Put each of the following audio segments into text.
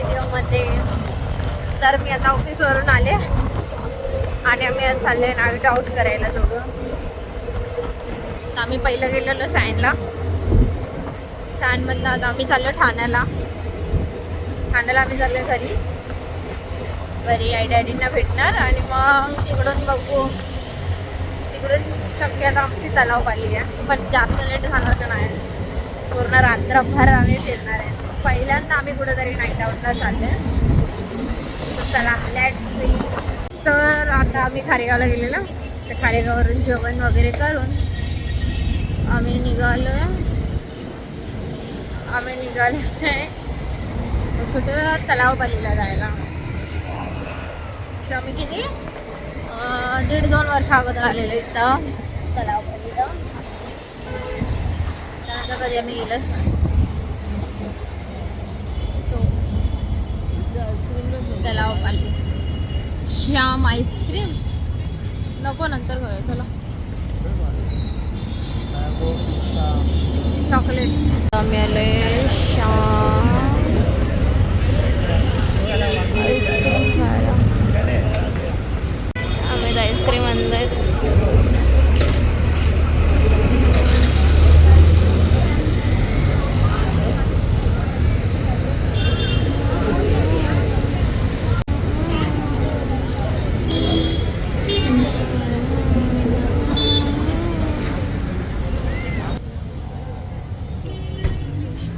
व्हिडिओमध्ये. तर मी आता ऑफिसवरून आले आणि आम्ही आज चालले नाईट आऊट करायला दोघं. तर आम्ही पहिलं गेलेलो सॅनला. सॅनमधनं आता आम्ही चाललो ठाण्याला. ठाण्याला आम्ही चाललो घरी आई डॅडींना भेटणार आणि मग तिकडून बघू. तिकडून शक्यता आमची तलाव पाली आहे, पण जास्त लेट झालं तर नाही. पूर्ण रात्रभर आम्ही फिरणार आहे. पहिल्यांदा आम्ही कुठेतरी नाईट आऊटला चालले. तर चला लेट्स सी. तर आता आम्ही खारेगावला गेलेलो. तर खारेगाववरून जेवण वगैरे करून आम्ही निघालो कुठं तलावपालीला जायला. तर आम्ही किती 1.5-2 वर्ष अगोदर आलेलो इथं तलावपालीला. त्यानंतर कधी आम्ही गेलोच नाही. सो तलावपाली श्याम आईस्क्रीम नको, नंतर घेऊया. चला चॉकलेट. आम्ही आले श्याम आईस्क्रीम खायला. आम्ही आईस्क्रीम आणलं.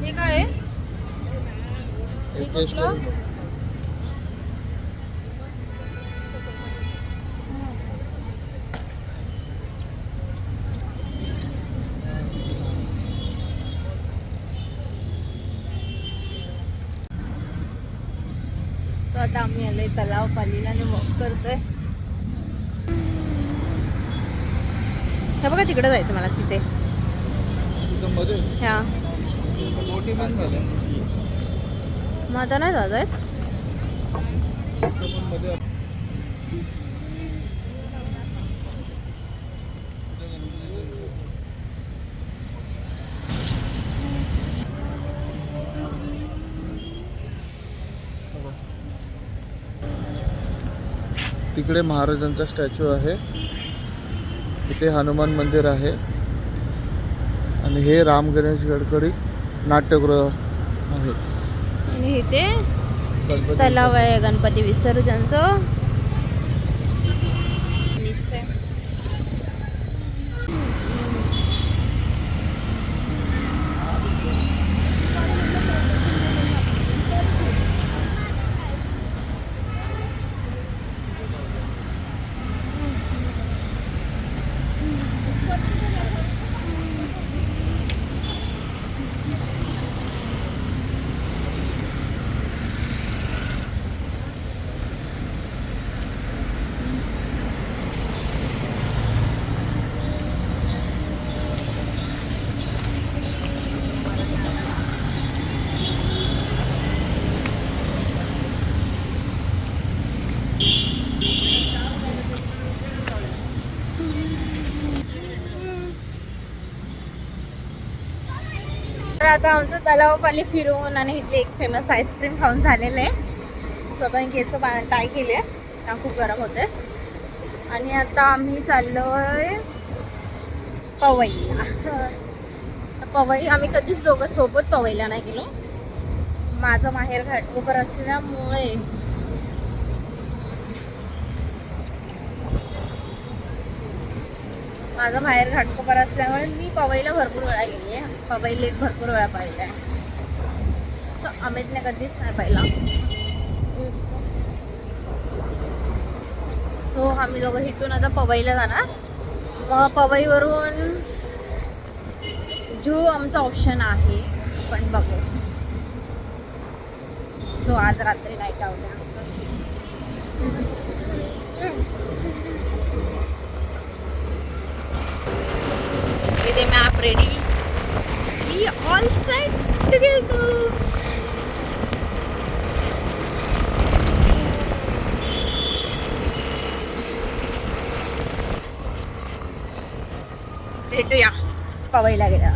हे काय आहे? आता आम्ही आलोय तलावपालीला आणि वॉक करतोय. हे बघा तिकडे जायचं मला. तिथे ह्या मग आता नाही जात. तिकडे महाराजांचा स्टॅच्यू आहे. इथे हनुमान मंदिर आहे आणि हे राम गणेश गडकरी नाट्यगृह आहे. आणि इथे तलाव आहे गणपती विसर्जनचं. तर आता आमचं तलावपाली फिरून आणि इथली एक फेमस आईस्क्रीम खाऊन झालेलं आहे. स्वतः केस टाय केले, खूप गरम होते. आणि आता आम्ही चाललोय पवईला. पवई आम्ही कधीच दोघं सोबत पवईला नाही गेलो. माझं माहेर घाटकोपर असल्यामुळे मी पवईला भरपूर वेळा गेली आहे. पवई लेक भरपूर वेळा पाहिलं आहे. सो अमितने कधीच नाही पाहिला. सो आम्ही लोक इथून आता पवईला जाणार. मग पवईवरून जो आमचा ऑप्शन आहे, पण बघू. सो आज रात्री नाईट आउट आहे. इथे map ready. We all set together. भेटूया पवईला गेला.